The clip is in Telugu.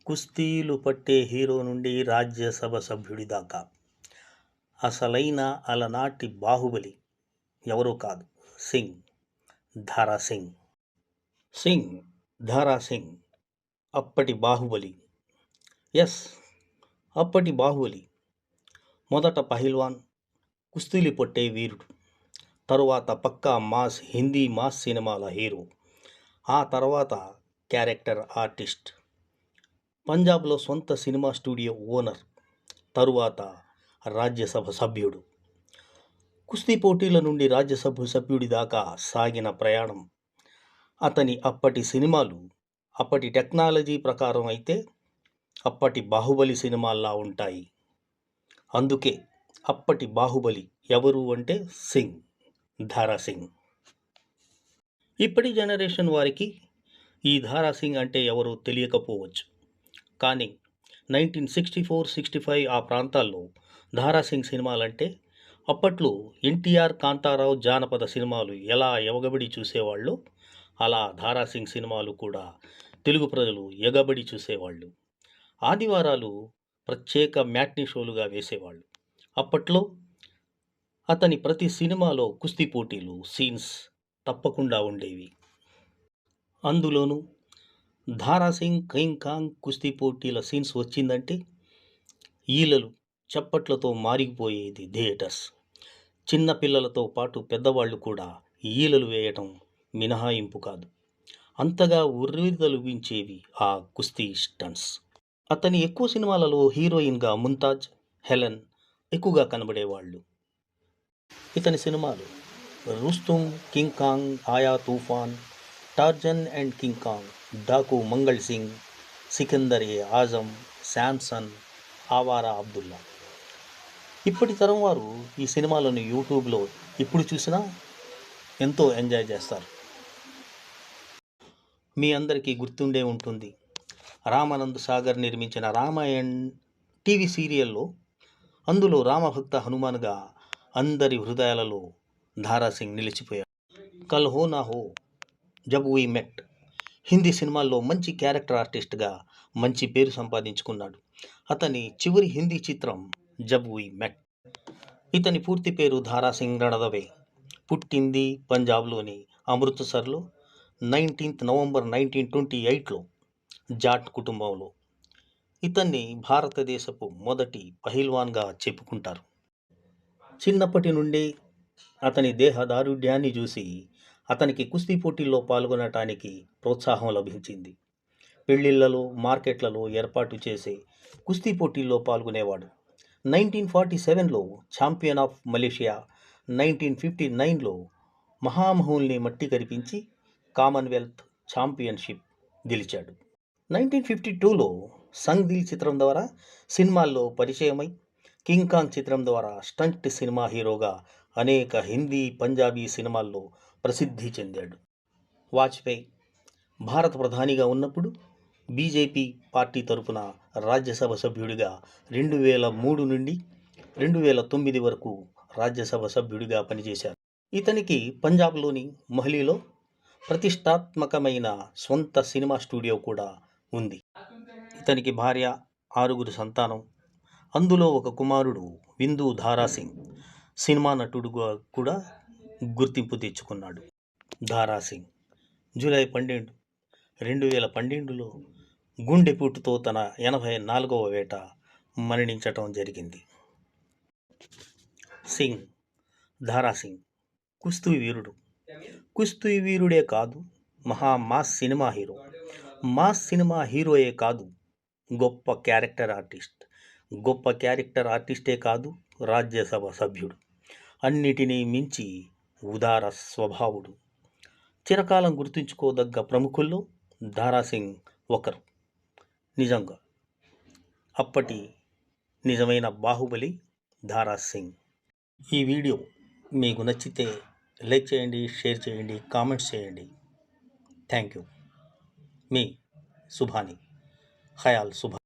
కుస్తీలు పట్టే హీరో నుండి రాజ్యసభ సభ్యుడి దాకా అసలైన అలనాటి బాహుబలి ఎవరో కాదు, సింగ్, ధారా సింగ్. సింగ్, ధారా సింగ్ అప్పటి బాహుబలి. ఎస్, అప్పటి బాహుబలి. మొదట పహిల్వాన్, కుస్తీలు పట్టే వీరుడు. తరువాత పక్కా మాస్ హిందీ మాస్ సినిమాల హీరో. ఆ తర్వాత క్యారెక్టర్ ఆర్టిస్ట్. పంజాబ్లో సొంత సినిమా స్టూడియో ఓనర్. తరువాత రాజ్యసభ సభ్యుడు. కుస్తీ పోటీల నుండి రాజ్యసభ సభ్యుడి దాకా సాగిన ప్రయాణం. అతని అప్పటి సినిమాలు అప్పటి టెక్నాలజీ ప్రకారం అయితే అప్పటి బాహుబలి సినిమాల్లా ఉంటాయి. అందుకే అప్పటి బాహుబలి ఎవరు అంటే సింగ్, ధారా సింగ్. ఇప్పటి జనరేషన్ వారికి ఈ ధారా సింగ్ అంటే ఎవరో తెలియకపోవచ్చు. కానీ 1964-65 ఆ ప్రాంతాల్లో ధారా సింగ్ సినిమాలంటే అప్పట్లో ఎన్టీఆర్, కాంతారావు జానపద సినిమాలు ఎలా ఎగబడి చూసేవాళ్ళు, అలా ధారా సింగ్ సినిమాలు కూడా తెలుగు ప్రజలు ఎగబడి చూసేవాళ్ళు. ఆదివారాలు ప్రత్యేక మ్యాట్నీ షోలుగా వేసేవాళ్ళు. అప్పట్లో అతని ప్రతి సినిమాలో కుస్తీ పోటీలు సీన్స్ తప్పకుండా ఉండేవి. అందులోనూ ధారా సింగ్ కింగ్ కాంగ్ కుస్తీ పోటీల సీన్స్ వచ్చిందంటే ఈలలు చప్పట్లతో మారిపోయేది థియేటర్స్. చిన్న పిల్లలతో పాటు పెద్దవాళ్ళు కూడా ఈలలు వేయటం మినహాయింపు కాదు. అంతగా ఉర్రూతలూగించేవి ఆ కుస్తీ స్టంట్స్. అతని ఎక్కువ సినిమాలలో హీరోయిన్గా ముంతాజ్, హెలెన్ ఎక్కువగా కనబడేవాళ్ళు. ఇతని సినిమాలు Rustom, King Kong, Aaya Toofan, Tarzan and King Kong, Daku Mangal Singh, Sikandar e Azam, Samson, Awara Abdullah. ఇప్పటి తరం వారు ఈ సినిమాలను యూట్యూబ్లో ఎప్పుడు చూసినా ఎంతో ఎంజాయ్ చేస్తారు. మీ అందరికీ గుర్తుండే ఉంటుంది, రామానంద్ సాగర్ నిర్మించిన రామాయణ్ టీవీ సీరియల్లో అందులో రామభక్త హనుమాన్గా అందరి హృదయాలలో ధారా సింగ్ నిలిచిపోయాడు. కల్ హో నా హో, జబ్ వీ మెట్ హిందీ సినిమాల్లో మంచి క్యారెక్టర్ ఆర్టిస్ట్గా మంచి పేరు సంపాదించుకున్నాడు. అతని చివరి హిందీ చిత్రం జబ్ వీ మెట్. ఇతని పూర్తి పేరు ధారా సింగ్ రణదవే. పుట్టింది పంజాబ్లోని అమృత్సర్లో 19 నవంబర్ 1928లో జాట్ కుటుంబంలో. ఇతన్ని భారతదేశపు మొదటి పహిల్వాన్గా చెప్పుకుంటారు. చిన్నప్పటి నుండి అతని దేహదారుఢ్యాన్ని చూసి అతనికి కుస్తీ పోటీల్లో పాల్గొనటానికి ప్రోత్సాహం లభించింది. పెళ్లిళ్లలో, మార్కెట్లలో ఏర్పాటు చేసే కుస్తీ పోటీల్లో పాల్గొనేవాడు. 1947లో ఛాంపియన్ ఆఫ్ మలేషియా, 1959లో మహామహుల్ని మట్టి కరిపించి కామన్వెల్త్ ఛాంపియన్షిప్ గెలిచాడు. 1952లో సంగ్ దిల్ చిత్రం ద్వారా సినిమాల్లో పరిచయమై కింగ్ కాంగ్ చిత్రం ద్వారా స్టంట్ సినిమా హీరోగా అనేక హిందీ, పంజాబీ సినిమాల్లో ప్రసిద్ధి చెందాడు. వాజ్పేయి భారత ప్రధానిగా ఉన్నప్పుడు బీజేపీ పార్టీ తరపున రాజ్యసభ సభ్యుడిగా 2003 నుండి 2009 వరకు రాజ్యసభ సభ్యుడిగా పనిచేశారు. ఇతనికి పంజాబ్లోని మొహాలీలో ప్రతిష్టాత్మకమైన స్వంత సినిమా స్టూడియో కూడా ఉంది. ఇతనికి భార్య, 6 సంతానం. అందులో ఒక కుమారుడు విందు ధారా సింగ్ సినిమా నటుడుగా కూడా గుర్తింపు తెచ్చుకున్నాడు. ధారా సింగ్ జూలై 12, 2012లో గుండెపోటుతో తన 84వ ఏట మరణించటం జరిగింది. సింగ్, ధారా సింగ్ కుస్తీ వీరుడు. కుస్తీ వీరుడే కాదు, mass cinema hero. Mass cinema హీరోయే కాదు, గొప్ప క్యారెక్టర్ ఆర్టిస్ట్. గొప్ప క్యారెక్టర్ ఆర్టిస్టే కాదు, రాజ్యసభ సభ్యుడు. అన్నిటినీ మించి ఉదార స్వభావుడు. చిరకాలం గుర్తుంచుకోదగ్గ ప్రముఖుల్లో ధారా సింగ్ ఒకరు. నిజంగా అప్పటి నిజమైన బాహుబలి ధారా సింగ్. ఈ వీడియో మీకు నచ్చితే లైక్ చేయండి, షేర్ చేయండి, కామెంట్స్ చేయండి. Thank you. Me Subhani, khayal Subha.